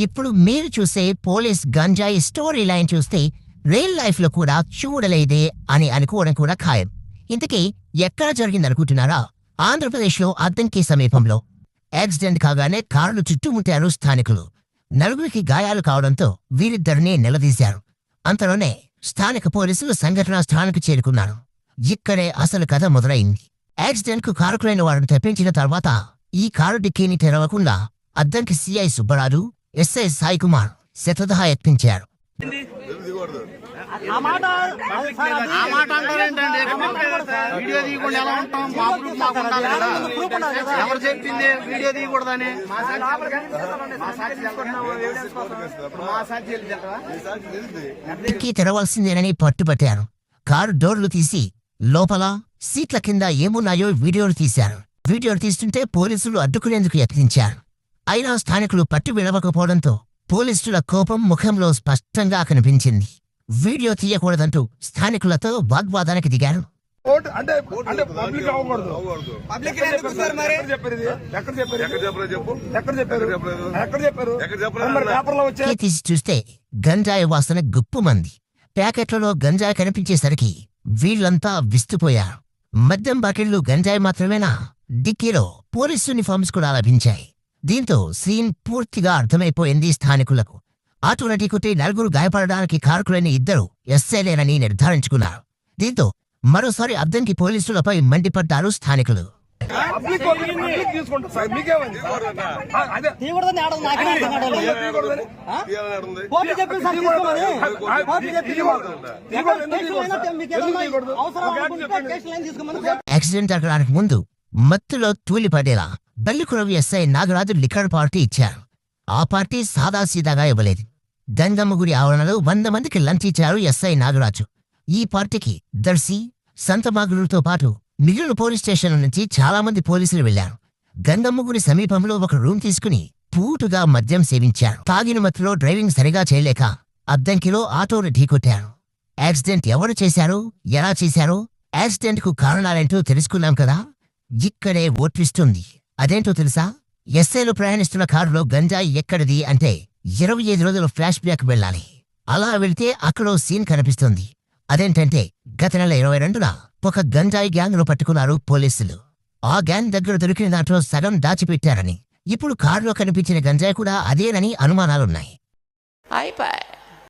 ఇప్పుడు మీరు చూసే పోలీస్ గంజాయి స్టోరీ లైన్ చూస్తే రియల్ లైఫ్ లో కూడా చూడలేదే అని అనుకోవడం కూడా ఖాయం. ఇంతకీ ఎక్కడ జరిగిందనుకుంటున్నారా? ఆంధ్రప్రదేశ్ లో అద్దంకి సమీపంలో యాక్సిడెంట్ కాగానే కారును చుట్టుముట్టారు స్థానికులు. నలుగురికి గాయాలు కావడంతో వీరిద్దరినీ నిలదీశారు. అంతలోనే స్థానిక పోలీసులు సంఘటనా స్థానానికి చేరుకున్నారు. ఇక్కడే అసలు కథ మొదలైంది. యాక్సిడెంట్ కు కారకులైన వారిని తప్పించిన తర్వాత ఈ కారు డిక్కీని తెరవకుండా అద్దంకి సిఐ సుబ్బరాజు, ఎస్ఐ సాయి కుమార్ శతధ యత్నించారు. డిక్కీ తెరవలసిందేనని పట్టుబట్టారు. కారు డోర్లు తీసి లోపల సీట్ల కింద ఏమున్నాయో వీడియోలు తీశారు. వీడియోలు తీస్తుంటే పోలీసులు అడ్డుకునేందుకు యత్నించారు. అయినా స్థానికులు పట్టు విడవకపోవడంతో పోలీసుల కోపం ముఖంలో స్పష్టంగా కనిపించింది. వీడియో తీయకూడదంటూ స్థానికులతో వాగ్వాదానికి దిగారు. తీసి చూస్తే గంజాయి వాసన గుప్పుమంది. ప్యాకెట్లలో గంజాయి కనిపించేసరికి వీళ్లంతా విస్తుపోయారు. మద్యం బాటిళ్లు గంజాయి మాత్రమేనా? డిక్కీలో పోలీసు యూనిఫామ్స్ కూడా లభించాయి. దీంతో సీన్ పూర్తిగా అర్థమైపోయింది స్థానికులకు. ఆటోను ఢీకొట్టి నలుగురు గాయపడడానికి కారకులైన ఇద్దరు ఎస్ఐలేనని నిర్ధారించుకున్నారు. దీంతో మరోసారి అద్దంకి పోలీసులపై మండిపడ్డారు స్థానికులు. యాక్సిడెంట్ జరగడానికి ముందు మత్తులో తూలిపడేలా బల్లికురవి ఎస్ఐ నాగరాజు లిక్కర్ పార్టీ ఇచ్చారు. ఆ పార్టీ సాదాసీదాగా ఇవ్వలేదు. గంగమ్మ గుడి ఆవరణలో 100 మందికి లంచ్ ఇచ్చారు ఎస్ఐ నాగరాజు. ఈ పార్టీకి దర్శి, సంతమాగులతో పాటు మిగిలిన పోలీస్ స్టేషన్ల నుంచి చాలా మంది పోలీసులు వెళ్లారు. గంగమ్మ గుడి సమీపంలో ఒక రూమ్ తీసుకుని పూటుగా మద్యం సేవించారు. తాగిన మత్తులో డ్రైవింగ్ సరిగా చేయలేక అద్దంకిలో ఆటోను ఢీకొట్టారు. యాక్సిడెంట్ ఎవరు చేశారో, ఎలా చేశారో, యాక్సిడెంట్ కు కారణాలేంటో తెలుసుకున్నాం కదా. ఇక్కడే ఓట్విస్తుంది. అదేంటో తెలుసా? ఎస్ఐలు ప్రయాణిస్తున్న కారులో గంజాయి ఎక్కడిది అంటే 25 రోజుల ఫ్లాష్ బ్యాక్ వెళ్ళాలి. అలా వెళితే అక్కడో సీన్ కనిపిస్తుంది. అదేంటంటే గత నెల 22న ఒక గంజాయి గ్యాంగ్ ను పట్టుకున్నారు పోలీసులు. ఆ గ్యాంగ్ దగ్గర దొరికిన దాంట్లో సగం దాచిపెట్టారని, ఇప్పుడు కారులో కనిపించిన గంజాయి కూడా అదేనని అనుమానాలున్నాయి.